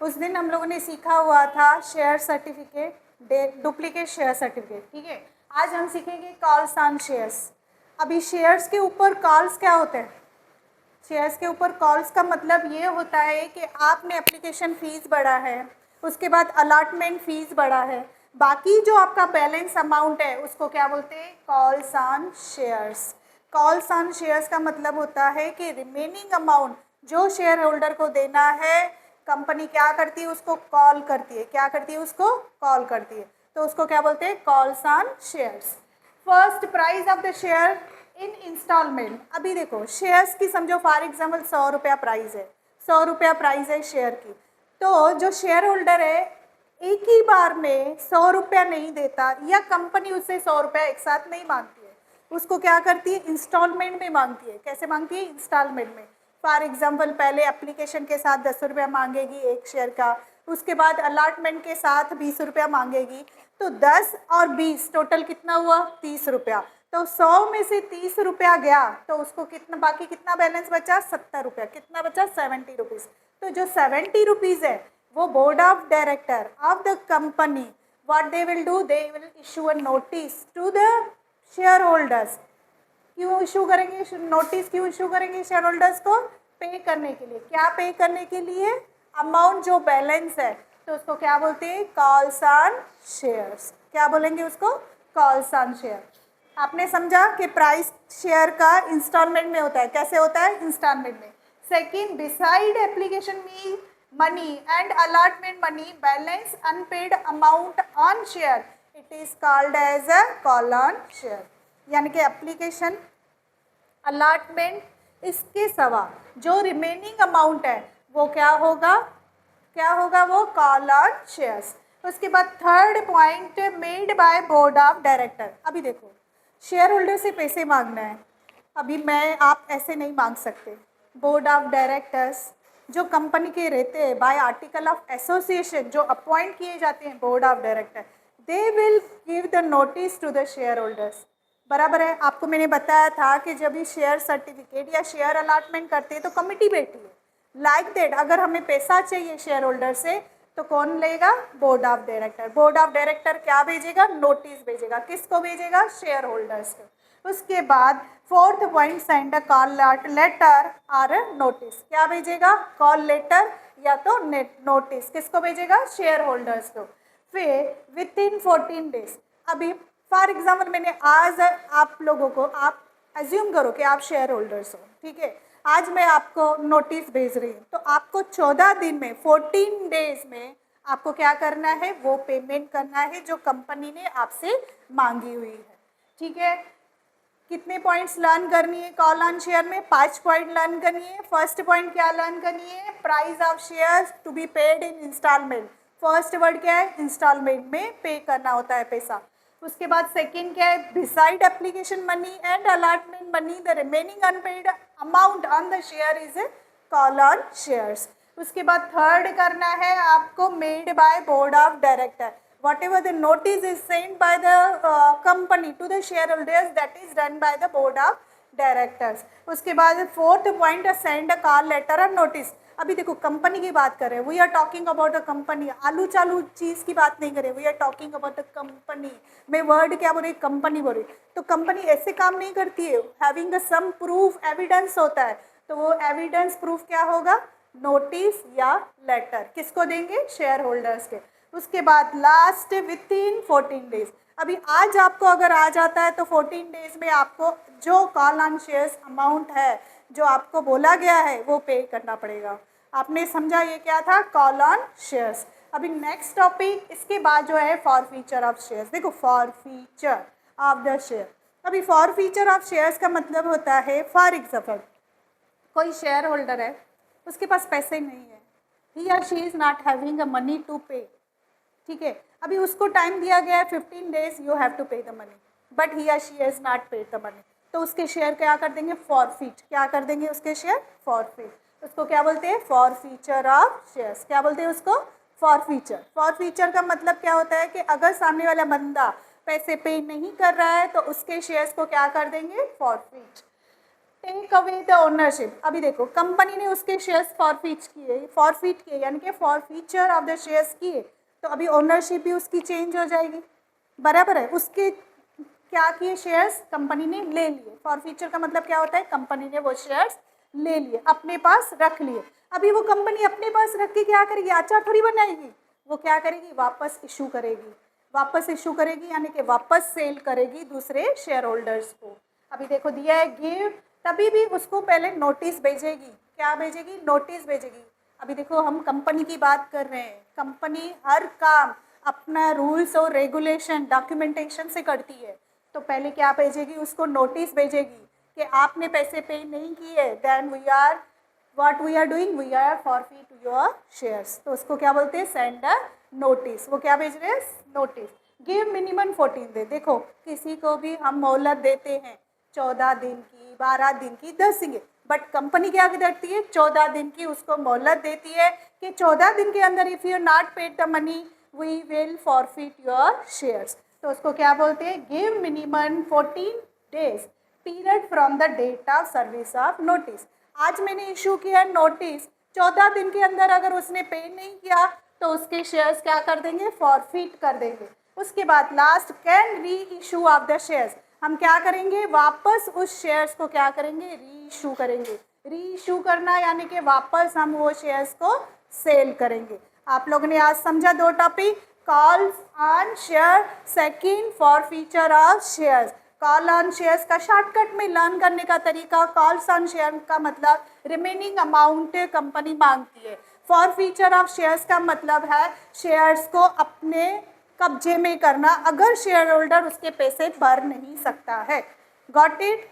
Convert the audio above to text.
उस दिन हम लोगों ने सीखा हुआ था share certificate, duplicate share certificate, ठीक है। आज हम सीखेंगे कॉल्स ऑन शेयर्स। अभी शेयर्स के ऊपर कॉल्स क्या होते हैं? शेयर्स के ऊपर कॉल्स का मतलब ये होता है कि आपने एप्लीकेशन फ़ीस भरा है, उसके बाद अलॉटमेंट फ़ीस भरा है, बाकी जो आपका बैलेंस अमाउंट है उसको क्या बोलते हैं? Calls on shares. Calls on shares का मतलब होता है कि रिमेनिंग अमाउंट जो शेयर होल्डर को देना है, कंपनी क्या करती है? उसको कॉल करती है। क्या करती है? उसको कॉल करती है। तो उसको क्या बोलते हैं? Calls on shares. First price of the share in instalment. अभी देखो शेयर्स की समझो फॉर एग्जाम्पल 100 रुपया प्राइस है, 100 रुपया प्राइस है शेयर की। तो जो शेयर होल्डर है एक ही बार में 100 रुपया नहीं देता, या कंपनी उससे 100 रुपया एक साथ नहीं मांगती है, उसको क्या करती है? इंस्टॉलमेंट में मांगती है। कैसे मांगती है? इंस्टॉलमेंट में। फॉर एग्जाम्पल पहले एप्लीकेशन के साथ 10 रुपया मांगेगी एक शेयर का, उसके बाद अलॉटमेंट के साथ 20 रुपया मांगेगी, तो 10 और 20 टोटल कितना हुआ? 30 रुपया। तो 100 में से 30 रुपया गया तो उसको कितना, बाकी कितना बैलेंस बचा? 70 रुपया। कितना बचा? 70 रुपीज़। तो जो 70 रुपीज़ है वो board of director of the company what they will do, they will issue a notice to the share holders. क्यों इशू करेंगे नोटिस? क्यों इशू करेंगे शेयर होल्डर्स को? पे करने के लिए। क्या पे करने के लिए? अमाउंट जो बैलेंस है। तो उसको क्या बोलते हैं? Calls on shares. क्या बोलेंगे उसको? Calls on share. आपने समझा कि प्राइस शेयर का इंस्टॉलमेंट में होता है। कैसे होता है? इंस्टॉलमेंट में। सेकेंड, बिसाइड एप्लीकेशन में money and allotment money balance unpaid amount on share, it is called as a call on share. यानी कि एप्लीकेशन, अलॉटमेंट, इसके सिवा जो रिमेनिंग अमाउंट है वो क्या होगा? क्या होगा वो? Call on shares. उसके बाद third point, made by board of director. अभी देखो शेयर होल्डर से पैसे मांगना है, अभी मैं आप ऐसे नहीं मांग सकते। बोर्ड ऑफ डायरेक्टर्स जो कंपनी के रहते हैं बाय आर्टिकल ऑफ एसोसिएशन, जो अपॉइंट किए जाते हैं board of director, they will give the notice to the share holders. बराबर है। आपको मैंने बताया था कि जब ये शेयर सर्टिफिकेट या शेयर अलॉटमेंट करते हैं तो कमिटी बैठी है। लाइक दैट अगर हमें पैसा चाहिए शेयर होल्डर से तो कौन लेगा? Board of director. Board of director क्या भेजेगा? नोटिस भेजेगा। किसको भेजेगा? शेयर होल्डर्स को। उसके बाद fourth point, send a call letter और नोटिस। क्या भेजेगा? कॉल लेटर या तो नोटिस। किसको भेजेगा? शेयर होल्डर्स को। फिर विद इन 14 डेज। अभी फॉर एग्जाम्पल मैंने आज आप लोगों को, आप एज्यूम करो कि आप शेयर होल्डर्स हो, ठीक है। आज मैं आपको नोटिस भेज रही हूँ तो आपको 14 दिन में, 14 डेज में आपको क्या करना है? वो पेमेंट करना है जो कंपनी ने आपसे मांगी हुई है, ठीक है। कितने पॉइंट्स लर्न करनी है कॉल ऑन शेयर में? 5 पॉइंट लर्न करनी है। फर्स्ट पॉइंट क्या लर्न करनी है? Price of shares to be paid in instalment. First word क्या है? इंस्टॉलमेंट में पे करना होता है पैसा। उसके बाद सेकंड क्या है? Beside application money and allotment money the remaining unpaid amount on the share is call on shares. उसके बाद थर्ड करना है आपको, made by board of director. whatever the notice is sent by the company to the shareholders, that is done by the board of directors. उसके बाद fourth point, send a call letter और notice. अभी देखो company की बात कर रहे हैं, we are talking about a company. आलू चालू चीज़ की बात नहीं कर रहे, we are talking about a company. मैं वर्ड क्या बोल रही? कंपनी बोल रही। तो कंपनी ऐसे काम नहीं करती है, having a some proof, evidence होता है। तो वो एविडेंस प्रूफ क्या होगा? नोटिस या लेटर। किसको देंगे? शेयर होल्डर्स के। उसके बाद लास्ट विद इन 14 डेज। अभी आज आपको अगर आ जाता है तो 14 डेज में आपको जो कॉल ऑन शेयर्स अमाउंट है जो आपको बोला गया है वो पे करना पड़ेगा। आपने समझा ये क्या था? Call on shares. अभी नेक्स्ट टॉपिक इसके बाद जो है फॉर फीचर ऑफ शेयर्स। देखो forfeiture of the share. अभी फॉर फीचर ऑफ शेयर्स का मतलब होता है, फॉर एग्जाम्पल कोई शेयर होल्डर है, उसके पास पैसे नहीं है, ही और she is not having a money to pay, ठीक है। अभी उसको टाइम दिया गया है 15 डेज, यू हैव टू पे द मनी, बट ही या she has not paid the money. तो उसके शेयर क्या कर देंगे? फॉरफिट। क्या कर देंगे उसके शेयर? फॉरफिट। उसको क्या बोलते हैं? For feature of shares. क्या बोलते हैं उसको? For feature. फॉर फीचर का मतलब क्या होता है कि अगर सामने वाला बंदा पैसे पे नहीं कर रहा है तो उसके शेयर्स को क्या कर देंगे? Forfeit. Take away the ownership. अभी देखो कंपनी ने उसके शेयर्स फॉरफिट किए यानी कि फॉरफीचर ऑफ द शेयर्स किए, तो अभी ओनरशिप भी उसकी चेंज हो जाएगी, बराबर है। उसके क्या किए, शेयर्स कंपनी ने ले लिए। फॉरफीचर का मतलब क्या होता है, कंपनी ने वो शेयर्स ले लिए, अपने पास रख लिए। अभी वो कंपनी अपने पास रख के क्या करेगी, अचार थोड़ी बनाएगी, वो क्या करेगी, वापस इशू करेगी। वापस इशू करेगी यानी कि वापस सेल करेगी दूसरे शेयर होल्डर्स को। अभी देखो दिया है गिव, तभी भी उसको पहले नोटिस भेजेगी। क्या भेजेगी, नोटिस भेजेगी। अभी देखो हम कंपनी की बात कर रहे हैं, कंपनी हर काम अपना रूल्स और रेगुलेशन डॉक्यूमेंटेशन से करती है, तो पहले क्या भेजेगी, उसको नोटिस भेजेगी कि आपने पैसे पे नहीं किए, then we are what we are doing, we are forfeit your shares. तो उसको क्या बोलते हैं, सेंड अ नोटिस। वो क्या भेज रहे हैं, नोटिस। Give minimum 14 day. देखो किसी को भी हम मोहलत देते हैं 14 दिन की, 12 दिन की, 10 दिन की, बट कंपनी क्या करती है, 14 दिन की उसको मोहलत देती है कि 14 दिन के अंदर if you not paid the money we will forfeit your shares. तो उसको क्या बोलते हैं, give minimum 14 days period from the date of service of notice. आज मैंने इशू किया नोटिस, 14 दिन के अंदर अगर उसने पे नहीं किया तो उसके शेयर्स क्या कर देंगे, फॉरफिट कर देंगे। उसके बाद लास्ट कैन री इशू ऑफ द शेयर्स, हम क्या करेंगे, वापस उस शेयर्स को क्या करेंगे, री इशू करेंगे। री इशू करना यानी कि वापस हम वो शेयर्स को सेल करेंगे। आप लोगों ने आज समझा दो topic, calls on share, second forfeiture of shares. Call on shares का शॉर्टकट में लर्न करने का तरीका, कॉल्स ऑन शेयर का मतलब रिमेनिंग अमाउंट कंपनी मांगती है। फॉरफीचर ऑफ शेयर्स का मतलब है शेयर्स को अपने कब्जे में करना अगर शेयर होल्डर उसके पैसे भर नहीं सकता है। Got it.